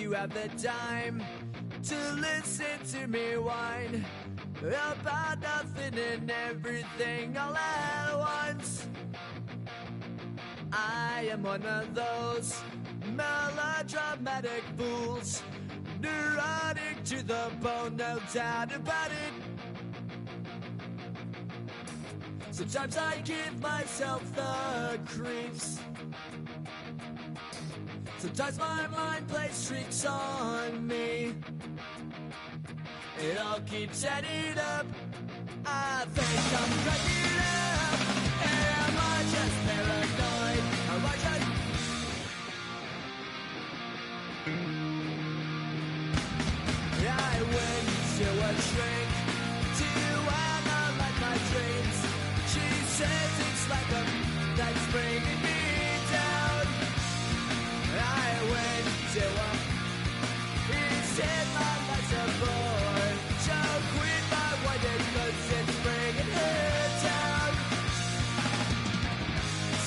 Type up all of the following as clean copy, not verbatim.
you have the time to listen to me whine about nothing and everything all at once. I am one of those melodramatic fools, neurotic to the bone, no doubt about it. Sometimes I give myself the creeps. Sometimes my mind plays tricks on me. It all keeps adding up. I think I'm cracking up. Am I just paranoid? Am I just... I went to a shrink to analyze my dreams. She says it's like a that's bringing me down. I went to a... He said my life's a bore. So quit my wonder cause it's bringing her down.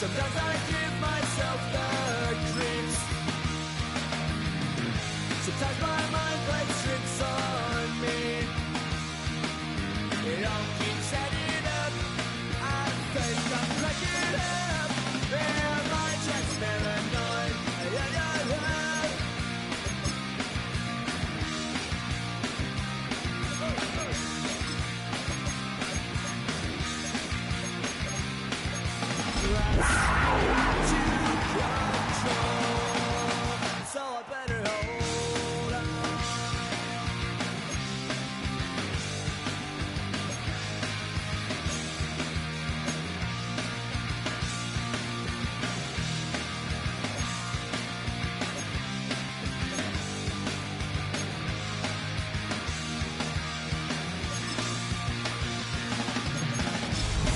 Sometimes I give myself the creeps. Sometimes my mind plays tricks on me. It all keeps adding up. I think I'm cracking up. Am I just paranoid? So I better hold on.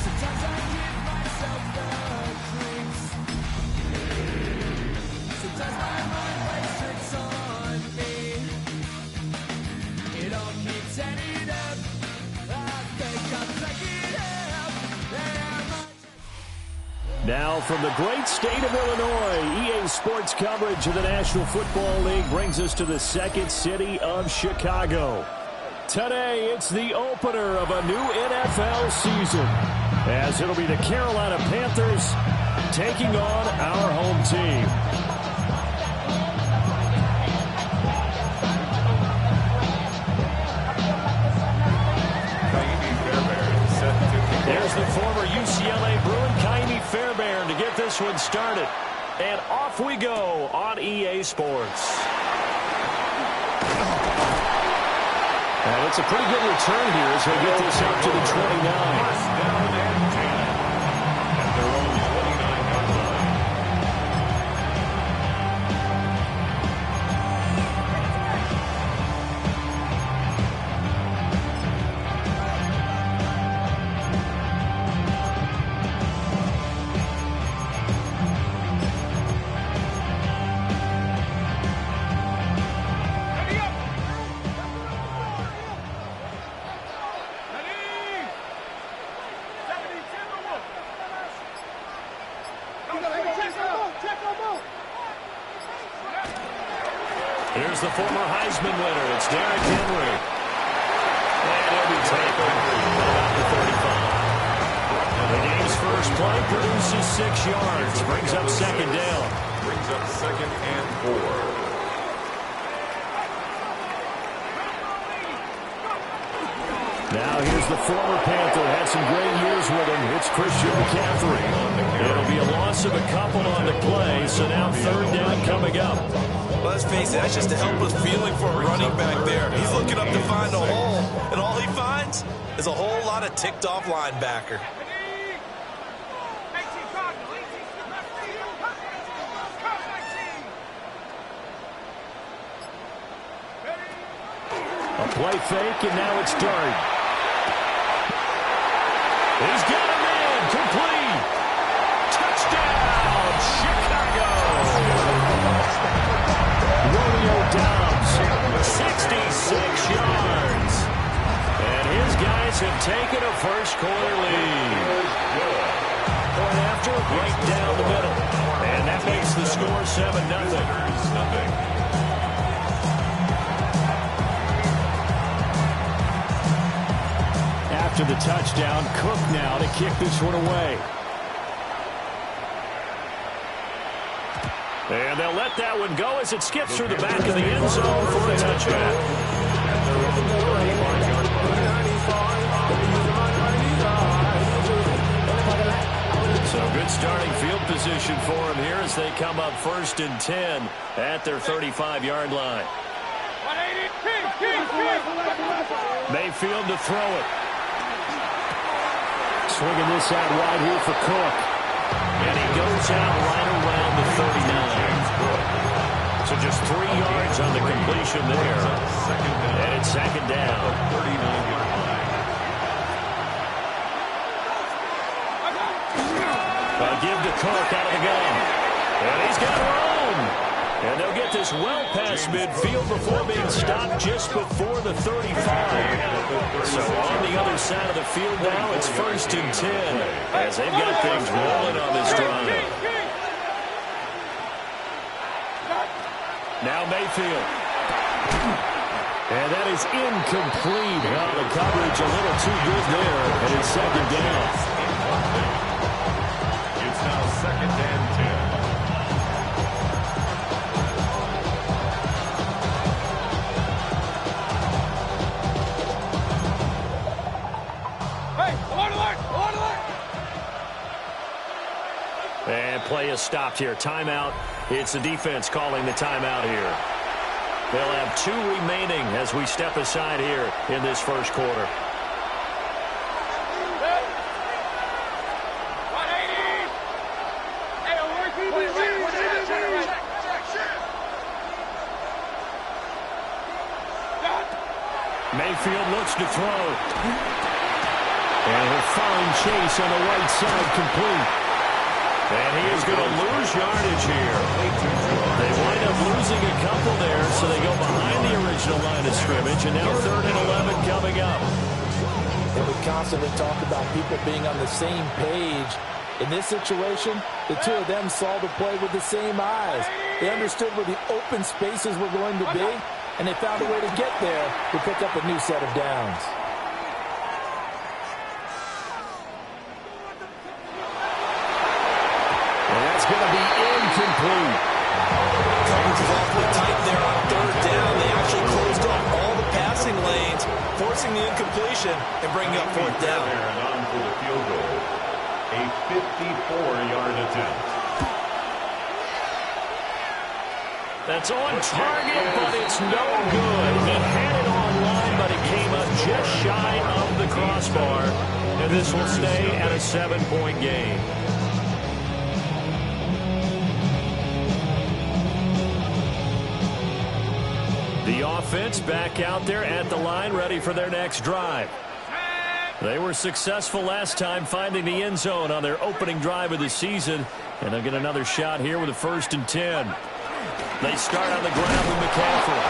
Sometimes I give myself the creeps. Sometimes my mind plays tricks on me. It all keeps adding up. I think I'm cracking up. Am I... Now from the great state of Illinois, EA Sports coverage of the National Football League brings us to the second city of Chicago. Today, it's the opener of a new NFL season, as it'll be the Carolina Panthers taking on our home team. There's the former UCLA Bruin, Kaimi Fairbairn, to get this one started. And off we go on EA Sports. And it's a pretty good return here as they get this up to the 29. Here's the former Heisman winner. It's Derrick Henry. And he'll be taken about the 35. The game's first play produces 6 yards. Brings up second down. Brings up second and 4. Now here's the former Panther. Had some great years with him. It's Christian McCaffrey. It'll be a loss of a couple on the play, so now third down coming up. Let's face it, that's just a helpless feeling for a running back there. He's looking up to find a hole, and all he finds is a whole lot of ticked-off linebacker. A play fake, and now it's Dart. He's got a man, complete. Touchdown, Chicago. Romeo Doubs, 66 yards. And his guys have taken a first-quarter lead. Point after, right down the middle. And that makes the score 7-0. After the touchdown, Cook now to kick this one away. And they'll let that one go as it skips through the back of the end zone for a touchback. So good starting field position for him here as they come up 1st and 10 at their 35-yard line. Mayfield to throw it. Swinging this out wide here for Cook. And he goes out right around the 39. So just 3 yards on the completion there. And it's 2nd down. 39-yard line. Give to Cook out of the gun. And he's got room. And they'll get this well past midfield before being stopped just before the 35. So on the other side of the field now, it's 1st and 10 as they've got things rolling on this drive. Now Mayfield. And that is incomplete. Well, the coverage a little too good there, and it's 2nd down. It's now 2nd and 10. And play is stopped here. Timeout. It's the defense calling the timeout here. They'll have 2 remaining as we step aside here in this 1st quarter. Mayfield looks to throw. And he'll find Chase on the right side complete. And he is going to lose yardage here. They wind up losing a couple there, so they go behind the original line of scrimmage, and now 3rd and 11 coming up. And we constantly talk about people being on the same page. In this situation, the 2 of them saw the play with the same eyes. They understood where the open spaces were going to be, and they found a way to get there to pick up a new set of downs. That's going to be incomplete. Coverage was awfully tight there on 3rd down. They actually closed off all the passing lanes, forcing the incompletion and bringing up 4th down. And on for the field goal. A 54-yard attempt. That's on target, but it's no good. He had it on line, but it came up just shy of the crossbar. And this will stay at a 7-point game. The offense back out there at the line, ready for their next drive. They were successful last time finding the end zone on their opening drive of the season, and they'll get another shot here with a 1st and 10. They start on the ground with McCaffrey.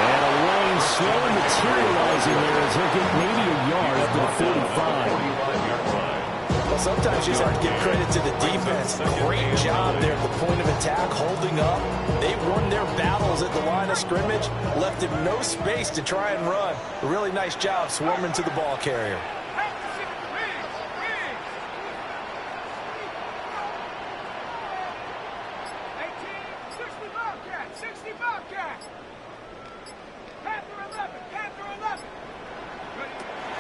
And a lane slowly materializing there as he'll get maybe a yard up to the 45. Well, sometimes you just have to give credit to the defense. Great job there at the point of attack, holding up. They won their battles at the line of scrimmage, left him no space to try and run. A really nice job swarming to the ball carrier.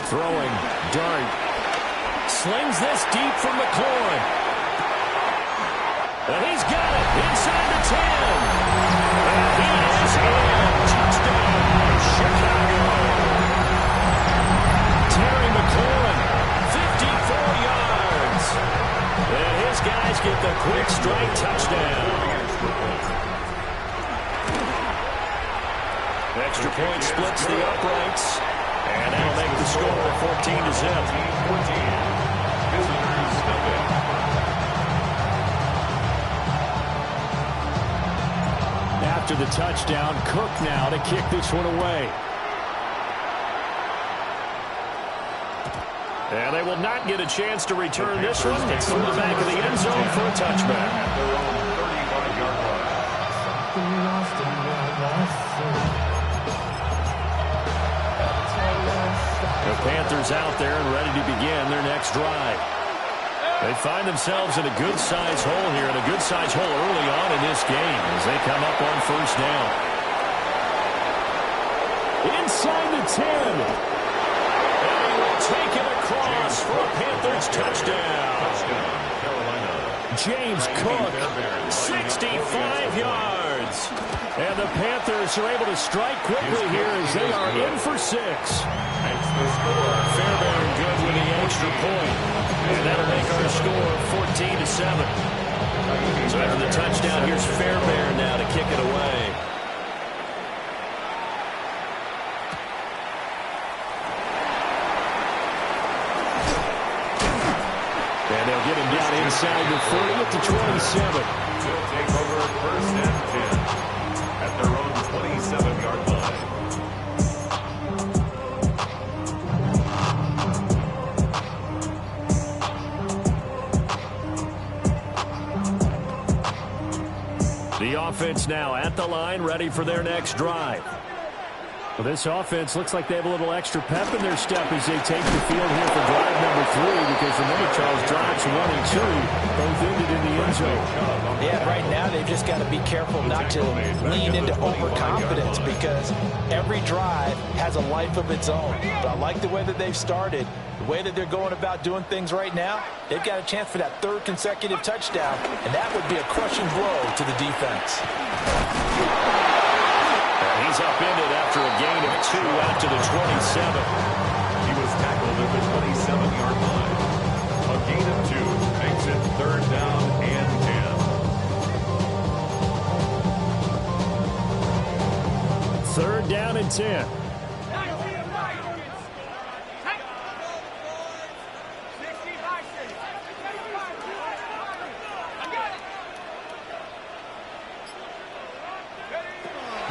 Throwing, dart. Slings this deep from McLaurin. And he's got it inside the 10. And he is in. Touchdown, Chicago. Terry McLaurin, 54 yards. And his guys get the quick strike touchdown. Extra point splits the uprights. And that'll make the score 14-0. After the touchdown, Cook now to kick this one away. And they will not get a chance to return this one. It's through the back of the end zone for a touchback. The Panthers out there and ready find themselves in a good-sized hole here, and a good-sized hole early on in this game as they come up on first down. Inside the 10. And he will take it across for a Panthers touchdown. James Cook, 65 yards. And the Panthers are able to strike quickly here as they are in for 6. Fairbairn good with the extra point. And that'll make our score 14-7. So after the touchdown, here's Fairbairn now to kick it away. And they'll get him down inside the 40 at the 27. They'll take over first and 10 at their own 27-yard line. The offense now at the line, ready for their next drive. Well, this offense looks like they have a little extra pep in their step as they take the field here for drive number 3, because remember, Charles, drives 1 and 2 both ended in the end zone. Yeah, right now they've just got to be careful not to lean into overconfidence, because every drive has a life of its own. But I like the way that they've started, the way that they're going about doing things right now. They've got a chance for that 3rd consecutive touchdown, and that would be a crushing blow to the defense. He's upended after a gain of 2 out to the 27. He was tackled at the 27-yard line. A gain of 2 makes it 3rd down and 10. 3rd down and 10.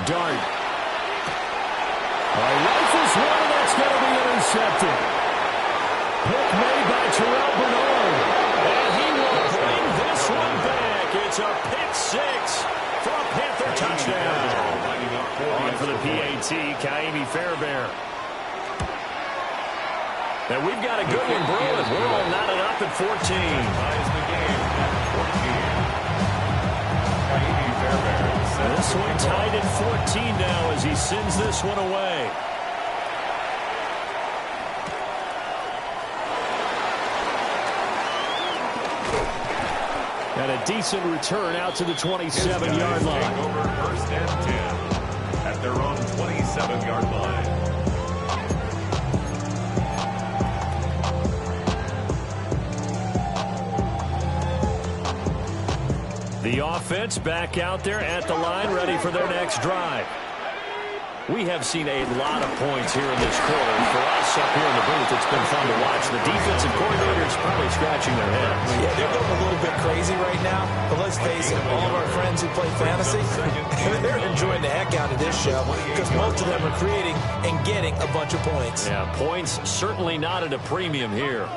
Dart. Rifles one, that's going to be intercepted. Pick made by Terrell Bernard. And he will bring this one back. It's a pick 6 for a Panther touchdown. On for the PAT, Kaimi Fairbairn. And we've got a good one brewing. We're all knotted up at 14. Ties the game at 14. Kaimi Fairbairn. This one tied at 14 now as he sends this one away. And a decent return out to the 27-yard line. Take over first and 10 at their own 27-yard line. The offense back out there at the line, ready for their next drive. We have seen a lot of points here in this quarter. For us up here in the booth, it's been fun to watch. The defensive coordinators probably scratching their heads. Yeah, they're going a little bit crazy right now. But let's face it, all of our friends who play fantasy, they're enjoying the heck out of this show because most of them are creating and getting a bunch of points. Yeah, points certainly not at a premium here.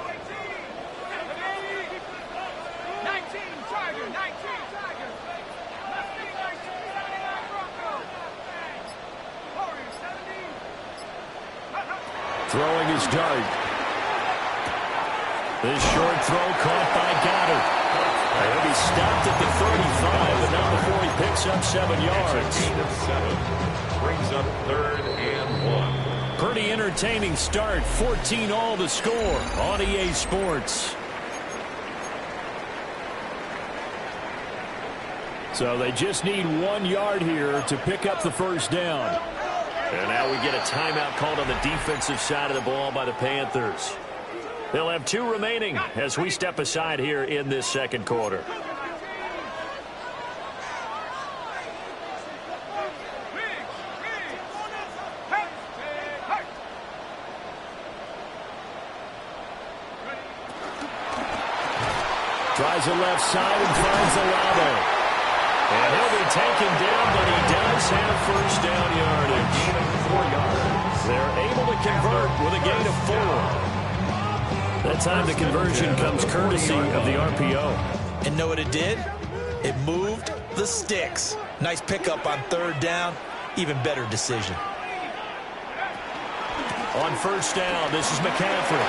Throwing his dart. This short throw caught by Goddard. He'll be stopped at the 35, but not before he picks up 7 yards. Gain of 7 brings up 3rd and 1. Pretty entertaining start. 14 all to score on EA Sports. So they just need 1 yard here to pick up the first down. And now we get a timeout called on the defensive side of the ball by the Panthers. They'll have 2 remaining as we step aside here in this second quarter. Tries the left side and finds Olave. And he'll be taken down, but he does have first down yardage. Gain of 4 yards. They're able to convert with a gain of 4. That time the conversion comes courtesy of the RPO. And know what it did? It moved the sticks. Nice pickup on 3rd down. Even better decision. On first down, this is McCaffrey.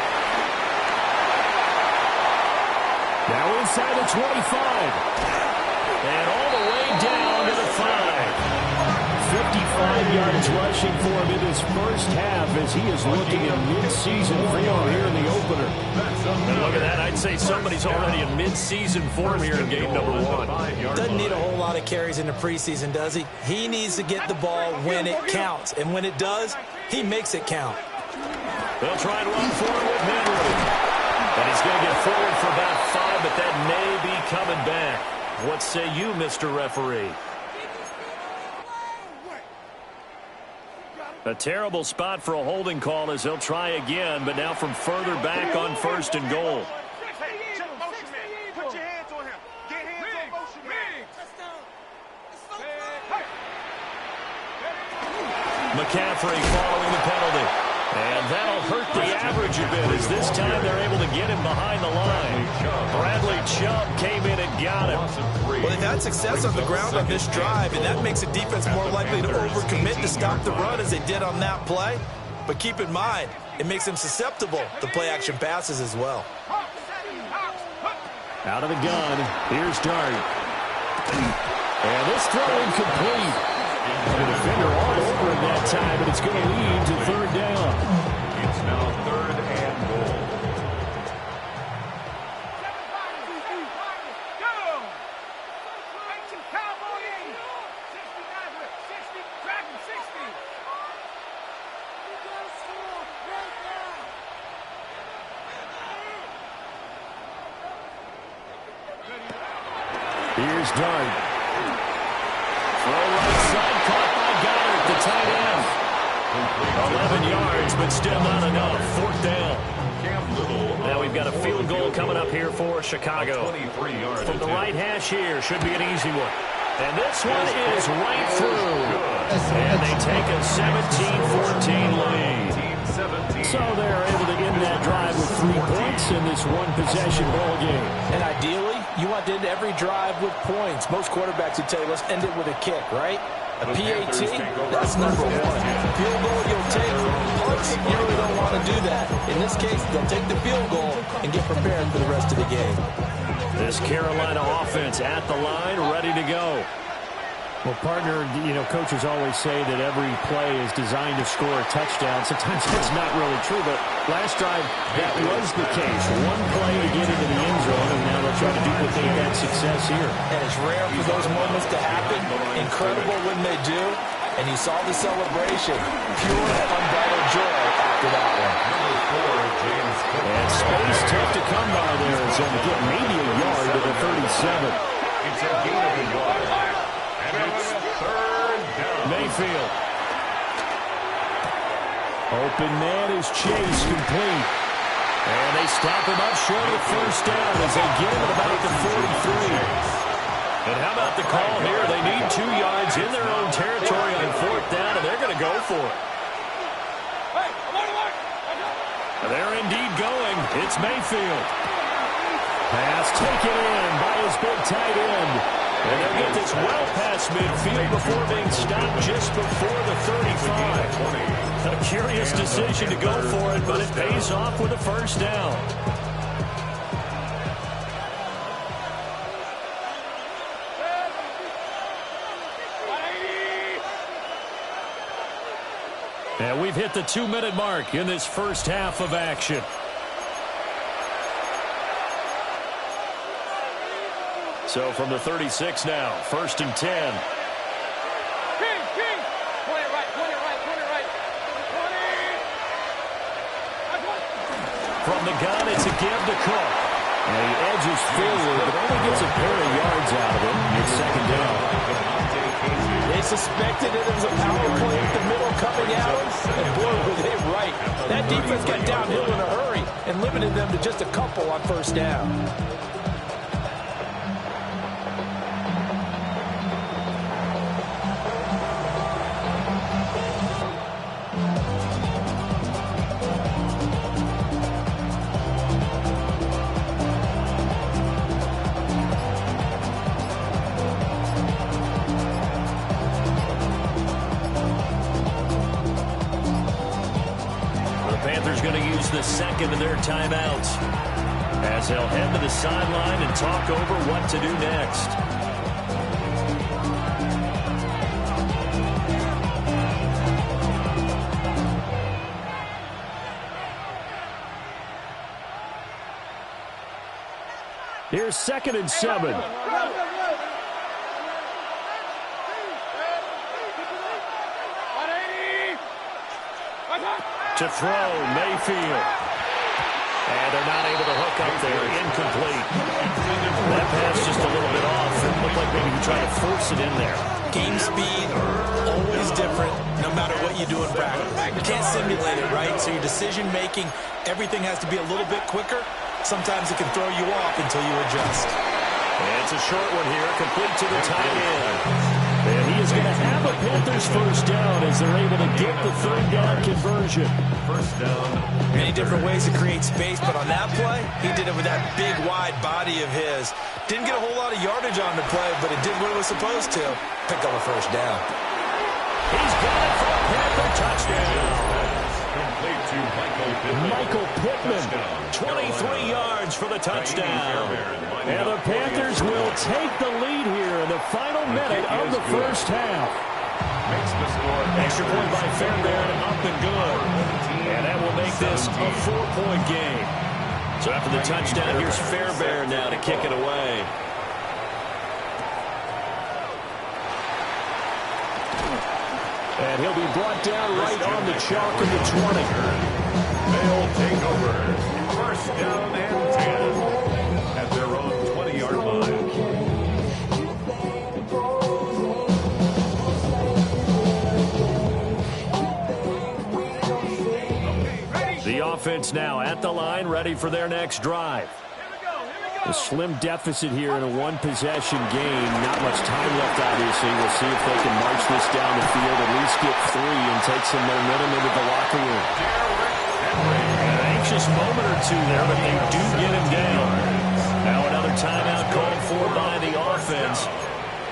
Now inside the 25. And all the way down to the 5. 55 yards rushing for him in his first half as he is looking in mid-season form here in the opener. And look at that. I'd say somebody's already in mid-season form here in game number 1. Doesn't need a whole lot of carries in the preseason, does he? He needs to get the ball when it counts. And when it does, he makes it count. They'll try and run forward with Henry. And he's going to get forward for about 5, but that may be coming back. What say you, Mr. Referee? A terrible spot for a holding call as they'll try again, but now from further back on 1st and goal. Put your hands on him. Get hands on motion man. McCaffrey following the penalty. And that'll hurt the average a bit as this time they're able to get him behind the line. Bradley Chubb came in and got him. Well, they've had success on the ground on this drive, and that makes the defense more likely to overcommit to stop the run as they did on that play. But keep in mind, it makes them susceptible to play-action passes as well. Out of the gun, here's Dart. And this throw incomplete. The defender all over him that time, but it's going to lead to 3rd down. It's now 3rd and goal. Here's Dart. Throw right side, caught by Goddard, the tight end. 11 yards, but still not enough. 4th down. Now we've got a field goal coming up here for Chicago. From the right hash here, should be an easy one. And this one is right through. And they take a 17-14 lead. So they're able to end that drive with 3 points in this one-possession ball game. And ideally, you want to end every drive with points. Most quarterbacks would tell you, let's end it with a kick, right? A PAT, that's number 1. Field goal you'll take. Punts, you really don't want to do that. In this case, they'll take the field goal and get prepared for the rest of the game. This Carolina offense at the line, ready to go. Well, partner, coaches always say that every play is designed to score a touchdown. Sometimes that's not really true, but last drive, that was the case. One play to get into the end zone, and now they'll try to duplicate that success here. And it's rare for those moments to happen. Incredible when they do. And you saw the celebration. Pure, unbridled joy after that one. And space tough to come by there as they'll get maybe a yard to the 37. It's a gain of a yard. And it's 3rd down. Mayfield. Open man is Chase, complete. And they stop him up short of the 1st down as they get him at about the 43. And how about the call here? They need 2 yards in their own territory on 4th down, and they're going to go for it. They're indeed going. It's Mayfield. Pass taken in by his big tight end. And they'll get this well past midfield before being stopped just before the 35. A curious decision to go for it, but it pays off with a 1st down. And we've hit the 2-minute mark in this first half of action. So from the 36 now, 1st and 10. From the gun, it's a give to Cook. And he edges forward, but only gets a pair of yards out of it. It's 2nd down. They suspected it was a power play at the middle coming out, and boy, were they right. That defense got downhill in a hurry and limited them to just a couple on 1st down. The 2nd of their timeouts. as they'll head to the sideline and talk over what to do next. Here's 2nd and 7. To throw, Mayfield. And they're not able to hook up there. Incomplete. That pass just a little bit off. It looked like maybe he tried to force it in there. Game speed, always different, no matter what you do in practice. You can't simulate it, right? So your decision-making, everything has to be a little bit quicker. Sometimes it can throw you off until you adjust. And it's a short one here, complete to the tight end. And he is going to have a Panthers first down as they're able to get the 3rd down conversion. First down. Many different ways to create space, but on that play, he did it with that big, wide body of his. Didn't get a whole lot of yardage on the play, but it did what it was supposed to. Pick up a first down. He's got it for a Panther touchdown. Complete to Michael Pittman, 23 yards for the touchdown. And the Panthers will take the lead here in the final minute of the first half. Makes the score. Extra point by Fairbairn, up and good. And that will make this a 4-point game. So after the touchdown, here's Fairbairn now to kick it away. And he'll be brought down right on the chalk of the 20. They'll take over. First down and 10 at their own 20-yard line. The offense now at the line, ready for their next drive. A slim deficit here in a one-possession game. Not much time left, obviously. We'll see if they can march this down the field, at least get 3 and take some momentum into the locker room. An anxious moment or two there, but they do get him down. Now another timeout called for by the offense,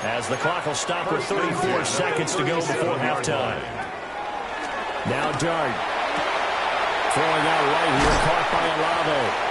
as the clock will stop with 34 seconds to go before halftime. Now Dart. Throwing out right here, caught by Olave.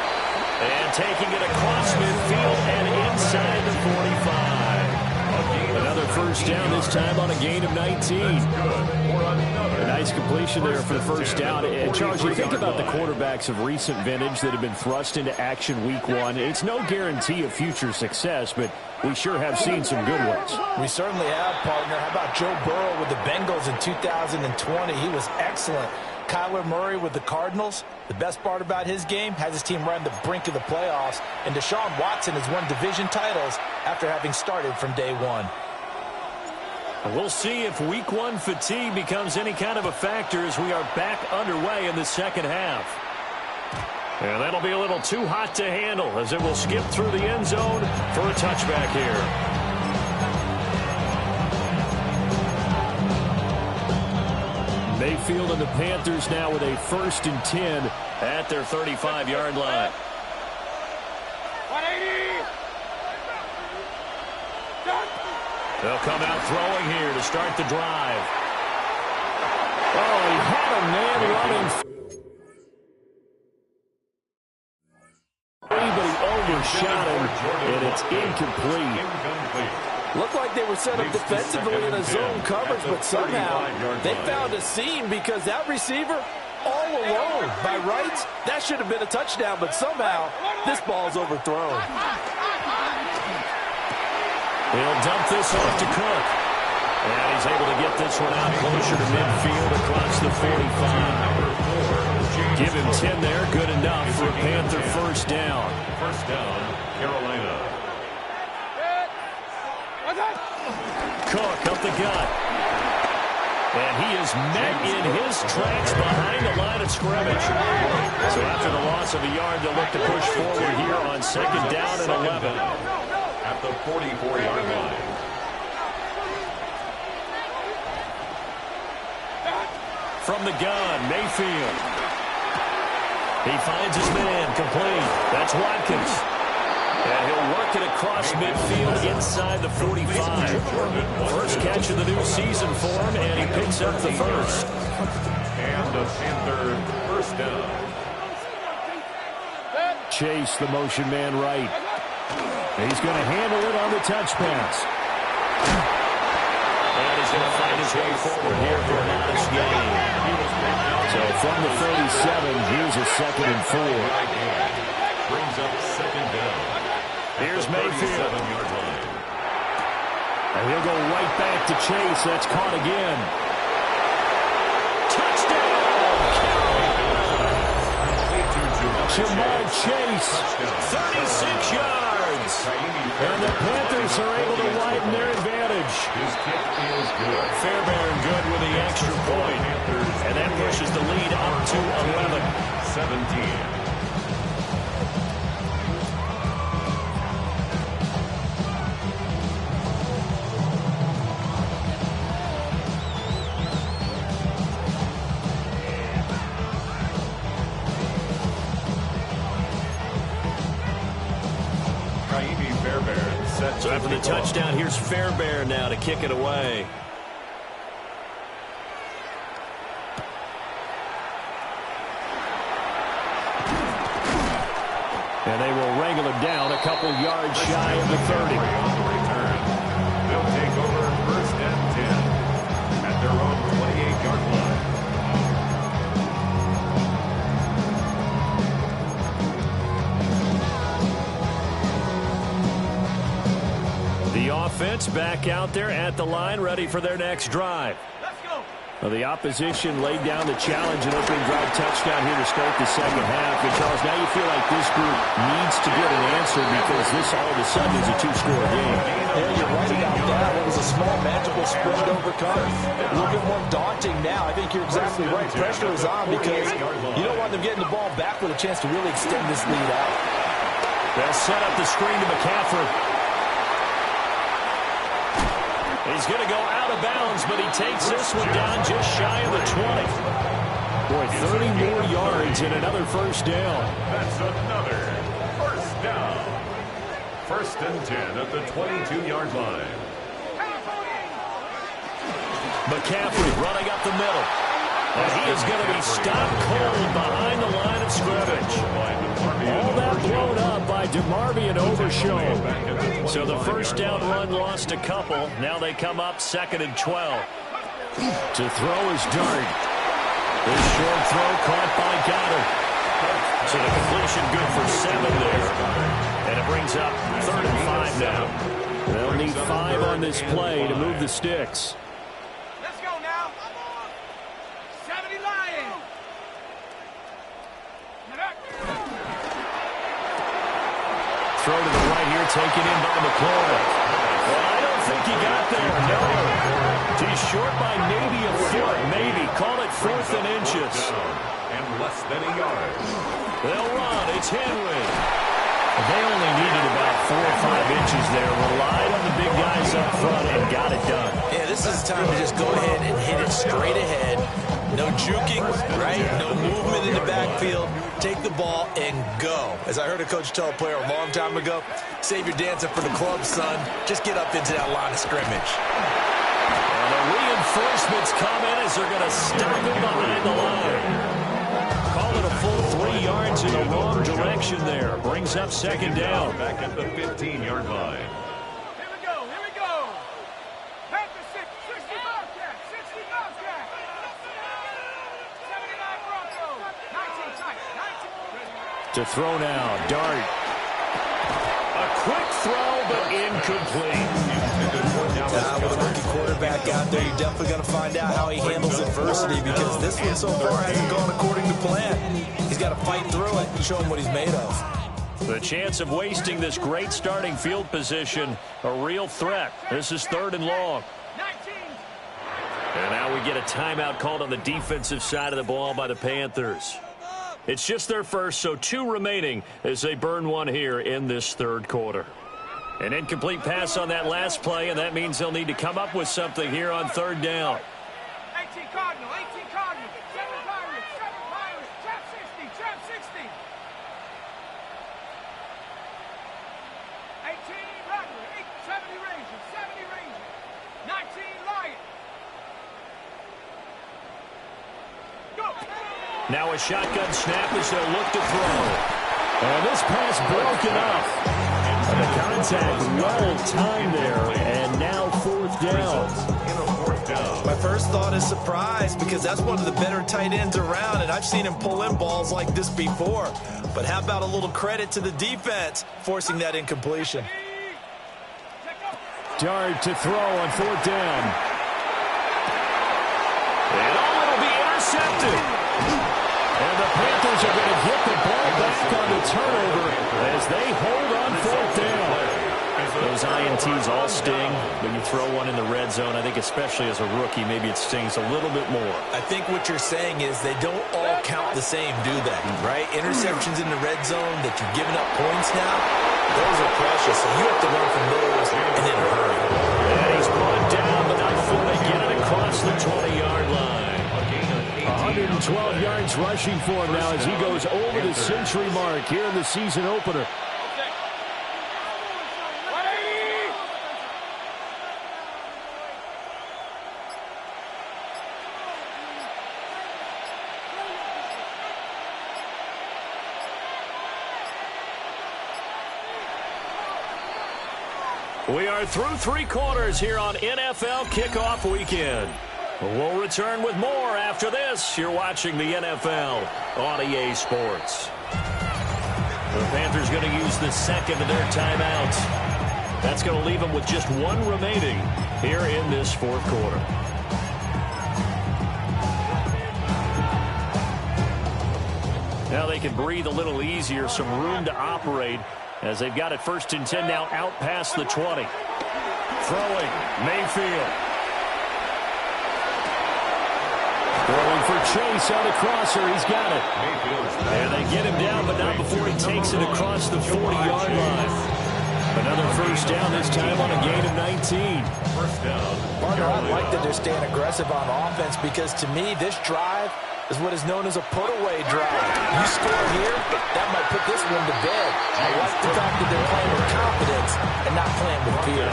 And taking it across midfield and inside the 45. Another first down, this time on a gain of 19. A nice completion there for the first down. And Charles, you think about the quarterbacks of recent vintage that have been thrust into action week 1. It's no guarantee of future success, but we sure have seen some good ones. We certainly have, partner. How about Joe Burrow with the Bengals in 2020? He was excellent. Kyler Murray with the Cardinals. The best part about his game, has his team right on the brink of the playoffs. And Deshaun Watson has won division titles after having started from day 1. We'll see if week 1 fatigue becomes any kind of a factor as we are back underway in the second half. And that'll be a little too hot to handle as it will skip through the end zone for a touchback here. Mayfield and the Panthers now with a 1st and 10 at their 35-yard line. 180. They'll come out throwing here to start the drive. Oh, he had a man running. But he overshot him, and it's incomplete. Looked like they were set up defensively in a zone coverage, but somehow they found a seam because that receiver all alone. By rights, that should have been a touchdown, but somehow this ball's overthrown. He'll dump this off to Cook. And he's able to get this one out closer to midfield across the 45. Give him 10 there, good enough for a Panther first down. First down, Carolina. Cook up the gut. And he is met in his tracks behind the line of scrimmage. So after the loss of a yard, they'll look to push forward here on 2nd down and 11. At the 44-yard line. From the gun, Mayfield. He finds his man, complete. That's Watkins. And he'll work it across midfield inside the 45. First catch of the new season for him, and he picks up the first. And a Panther first down. Chase, the motion man right. He's going to handle it on the touch pass. And he's going to find his way forward here for a modest gain. So from the 37, here's a 2nd and 4. Brings up 2nd down. Here's Mayfield. 37-yard line. And he'll go right back to Chase. That's caught again. Jamal Chase, 36 yards. And the Panthers are able to widen their advantage. His kick is good. Fairbairn good with the extra point. And that pushes the lead up to 17. So after the touchdown, here's Fairbairn now to kick it away. And they will wrangle him down a couple yards shy of the 30. They'll take over 1st and 10 at their own 28-yard line. The offense back out there at the line, ready for their next drive. Let's go. Well, the opposition laid down the challenge and opening drive touchdown here to start the 2nd half. And Charles, now you feel like this group needs to get an answer because this all of a sudden is a 2-score game. Yeah, you're right about that. It was a small, magical spread to overcome. A little bit more daunting now. I think you're exactly right. Pressure is on because you don't want them getting the ball back with a chance to really extend this lead out. They'll set up the screen to McCaffrey. He's going to go out of bounds, but he takes this one down just shy of the 20. Boy, 30 more yards and another 1st down. That's another 1st down. 1st and 10 at the 22-yard line. McCaffrey running up the middle. And he is going to be stopped cold behind the line of scrimmage. All that blown up by DeMarvin and Overshown. So the 1st down run lost a couple. Now they come up 2nd and 12. To throw is Dart. This short throw caught by Goddard. So the completion good for 7 there. And it brings up 3rd and 5 now. They'll need 5 on this play to move the sticks. Let's go now. 70 Lions. Throw to the right here, taken in by McCoy. Well, I don't think he got there, no. He's short by maybe a foot, maybe. Call it 4th and inches. And less than a yard. They'll run. It's Henry. They only needed about 4 or 5 inches there. Relied on the big guys up front and got it done. Yeah, this is the time to just go ahead and hit it straight ahead. No juking, right? No movement in the backfield. Take the ball and go. As I heard a coach tell a player a long time ago, save your dancing for the club, son. Just get up into that line of scrimmage. And the reinforcements come in as they're going to stop him behind the line. Call it a full 3 yards in the wrong direction there. Brings up 2nd down. Back at the 15-yard line. Here we go. Here we go. Panthers 60 Bobcat. 60 Bobcat. 79 Broncos. 19 tight. 19. To throw now, Dart. A quick throw, but incomplete. With a rookie quarterback out there, you're definitely going to find out how he handles adversity because this one so far hasn't gone according to plan. He's got to fight through it and show him what he's made of. The chance of wasting this great starting field position, a real threat. This is 3rd and long. 19. And now we get a timeout called on the defensive side of the ball by the Panthers. It's just their first, so 2 remaining as they burn 1 here in this 3rd quarter. An incomplete pass on that last play, and that means they'll need to come up with something here on 3rd down. 18 Cardinal. 18 Cardinal. 7 Pirates. 7 Pirates. Trap 60. Trap 60. 18 Rattler. 70 Rangers. 70 Rangers. 19 Lions. Go. Now a shotgun snap as they'll look to throw. And this pass broken up. And the contact well timed there, and now fourth down. My first thought is surprise, because that's one of the better tight ends around, and I've seen him pull in balls like this before. But how about a little credit to the defense forcing that incompletion? Dart to throw on fourth down. And it'll be intercepted. And the Panthers are going to get the ball back on the turnover as they hold on fourth down. Those INTs all sting when you throw one in the red zone. I think especially as a rookie, maybe it stings a little bit more. I think what you're saying is they don't all count the same, do they? Right? Interceptions in the red zone that you're giving up points now, those are precious. So you have to run from those and in a hurry. And he's brought down, but not before they get it across the 20-yard line. 112 yards rushing for him now as he goes over the century mark here in the season opener. We are through three quarters here on NFL Kickoff Weekend. We'll return with more after this. You're watching the NFL on EA Sports. The Panthers going to use the second of their timeouts. That's going to leave them with just one remaining here in this fourth quarter. Now they can breathe a little easier, some room to operate as they've got it 1st and 10 now out past the 20. Throwing, Mayfield. Throwing for Chase on a crosser. He's got it. And they get him down, but not before he takes it across the 40-yard line. Another first down, this time on a gain of 19. Partner, I like that they're staying aggressive on offense because, to me, this drive is what is known as a put-away drive. You score here, that might put this one to bed. I like the fact that they're playing with confidence and not playing with fear.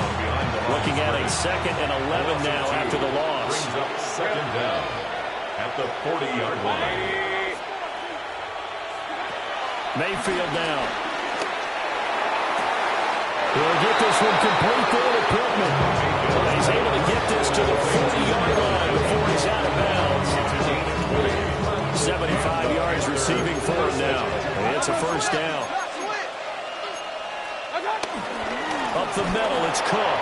Looking at a 2nd and 11 now after the loss. Second down at the 40-yard line. Mayfield now. He'll get this one complete there to Pittman. He's able to get this to the 40-yard line before he's out of bounds. 75 yards receiving for him now. And it's a first down. Up the middle, it's Cook.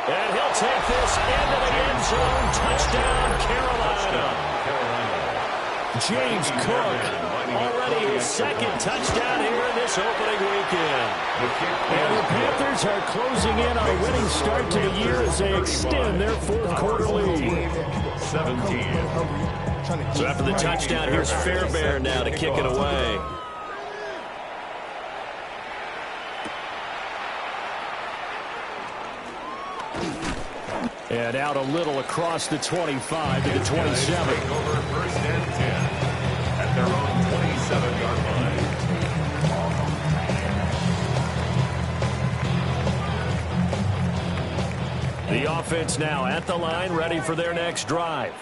And he'll take this into the end zone. Touchdown, Carolina. James Cook, already his 2nd touchdown here in this opening weekend. And the Panthers are closing in on a winning start to the year as they extend their fourth quarter lead. 17. So after the touchdown, here's Fairbairn now to kick it away. And out a little across the 25 to the 27. Over 1st and 10 at their own 27-yard line. The offense now at the line, ready for their next drive.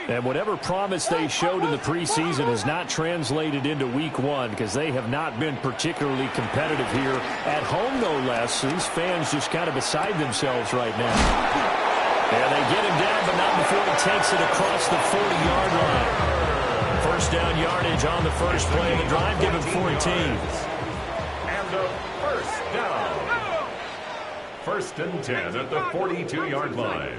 And whatever promise they showed in the preseason has not translated into week one because they have not been particularly competitive here at home, no less. These fans just kind of beside themselves right now. And they get him down, but not before he takes it across the 40-yard line. First down yardage on the first play of the drive, give him 14. And the first down. 1st and 10 at the 42-yard line.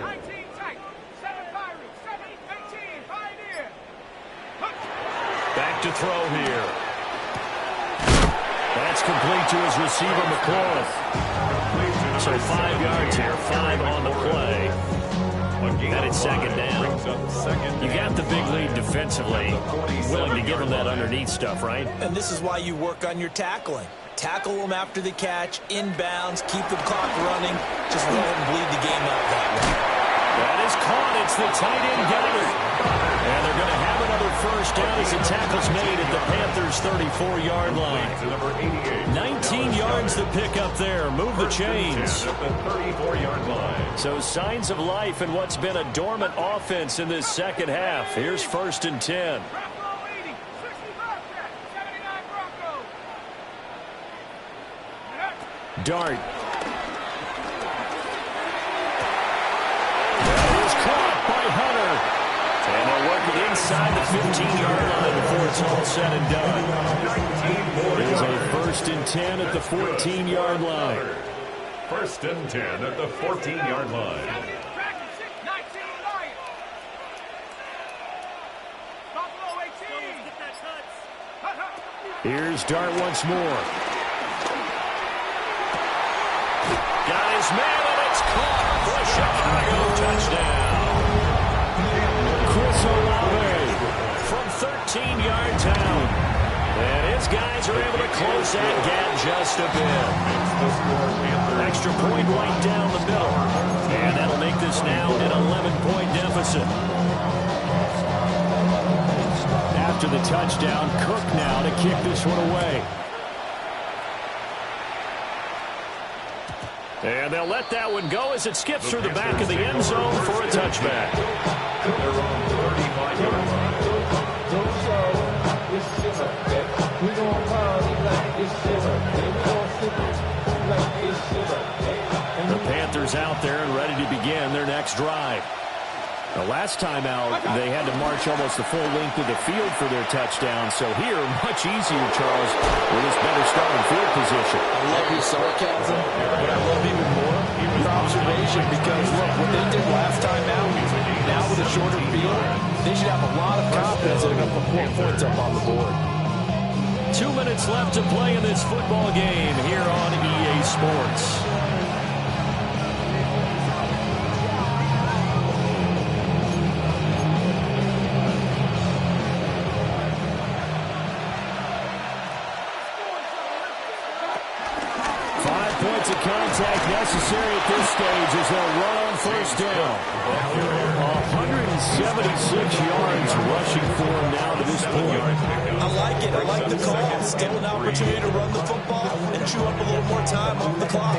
Back to throw here. That's complete to his receiver, McLaurin. So 5 yards here, 5 on the play. And it's 2nd down. You got the big lead defensively. Willing to give them that underneath stuff, right? And this is why you work on your tackling. Tackle them after the catch, inbounds, keep the clock running. Just go ahead and bleed the game out that way. That is caught. It's the tight end Goddard. And they're going to have another first down as the tackle's made at the Panthers' 34-yard line. 19 yards to pick up there. Move the chains. At the 34-yard line. So signs of life in what's been a dormant offense in this second half. Here's 1st and 10. Bronco 80, 65 catch, 79 Bronco. Dart. That is caught by Hunter. And they'll work it inside the 15-yard line before it's all said and done. It is a 1st and 10 at the 14-yard line. 1st and 10 at the 14-yard line. 19 Lions. Buffalo 18. Get that touch. Here's Dart once more. Got his man, and it's caught for a Chicago touchdown. Chris Olave from 13 yards out. And his guys are able to close that gap just a bit. Extra point right down the middle. And that'll make this now an 11-point deficit. After the touchdown, Cook now to kick this one away. And they'll let that one go as it skips through the back of the end zone for a touchback. They're on 35-yard line. The Panthers out there and ready to begin their next drive. The last time out, they had to march almost the full length of the field for their touchdown. So here, much easier, Charles, with this better starting field position. I love your sarcasm, but I love even more your observation because, look, what they did last time out, now with a shorter field, they should have a lot of confidence they're going to put more points up on the board. 2 minutes left to play in this football game here on EA Sports. Contact necessary at this stage as they'll run on first down. 176 yards rushing for him now to this point. I like it. I like the call. Still an opportunity to run the football and chew up a little more time off the clock.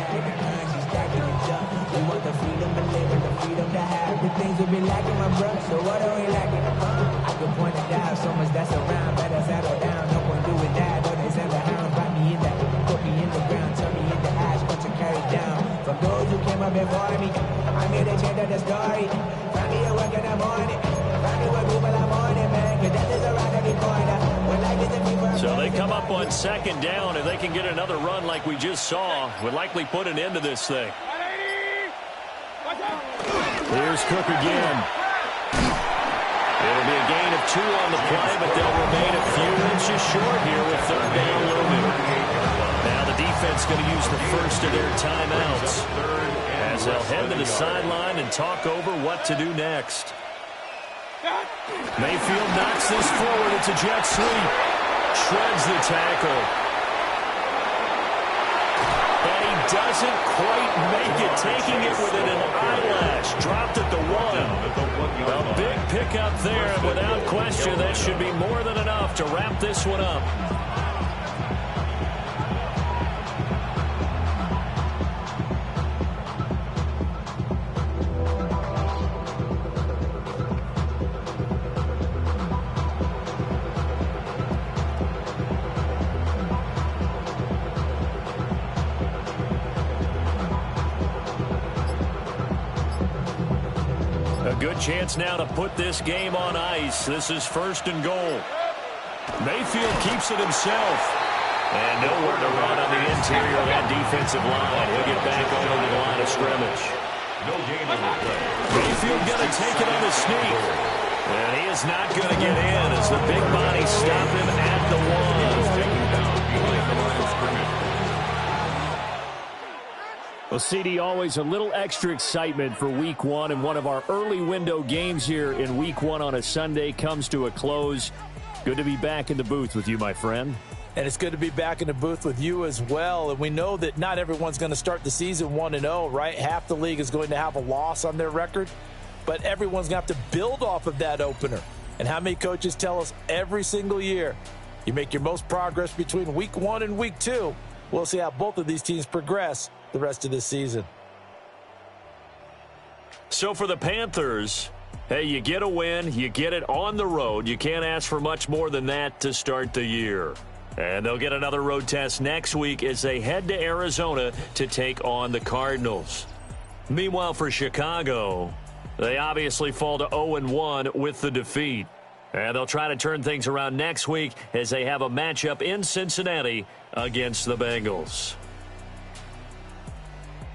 We want the freedom to live and the freedom to have. The things will be lacking, my brother, so what are we lacking? I can point it out, so much that's around. Better settle down, no point doing that. Don't they send the hound, find me in that. Put me in the ground, turn me into ash, but to carry down. From those who came up before me, I made a change of the story. Find me a work in the morning. Find me with people I'm on it, man. Cause that is around every corner. When life is a people. So they come up on second down. If they can get another run like we just saw, would likely put an end to this thing. Here's Cook again. It'll be a gain of 2 on the play, but they'll remain a few inches short here with third down looming. Now the defense going to use the first of their timeouts as they'll head to the sideline and talk over what to do next. Mayfield knocks this forward. It's a jet sweep. Shreds the tackle. And he doesn't quite make it, taking it within an eyelash. Dropped at the 1. A big pickup there, and without question, that should be more than enough to wrap this one up. Good chance now to put this game on ice. This is first and goal. Mayfield keeps it himself. And nowhere to run on the interior of that defensive line. He'll get back over the line of scrimmage. No gain on the play. Mayfield going to take it on the sneak. And he is not going to get in as the big body stop him at the 1. Behind the line of scrimmage. Well, CD, always a little extra excitement for Week 1, and one of our early window games here in Week 1 on a Sunday comes to a close. Good to be back in the booth with you, my friend. And it's good to be back in the booth with you as well. And we know that not everyone's going to start the season 1-0, right? Half the league is going to have a loss on their record. but everyone's going to have to build off of that opener. And how many coaches tell us every single year, you make your most progress between week 1 and week 2. We'll see how both of these teams progress the rest of this season. So for the Panthers, hey, you get a win, you get it on the road. You can't ask for much more than that to start the year. And they'll get another road test next week as they head to Arizona to take on the Cardinals. Meanwhile, for Chicago, they obviously fall to 0-1 with the defeat. And they'll try to turn things around next week as they have a matchup in Cincinnati against the Bengals.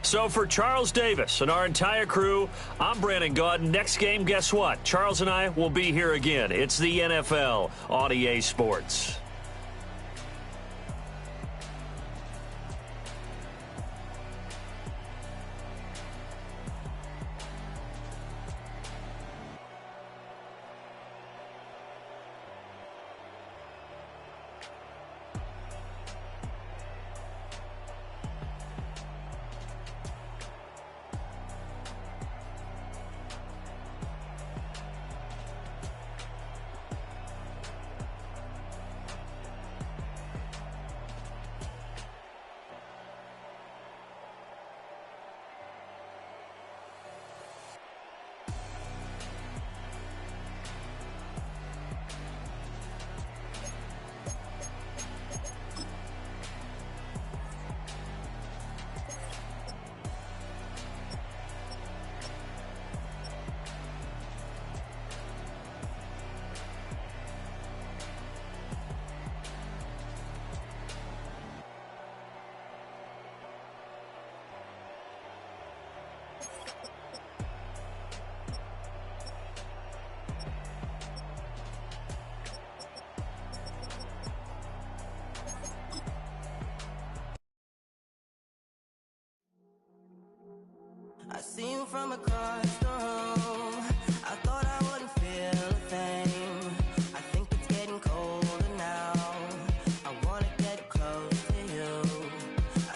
So for Charles Davis and our entire crew, I'm Brandon Gaudin. Next game, guess what? Charles and I will be here again. It's the NFL on EA Sports. I see you from across the room.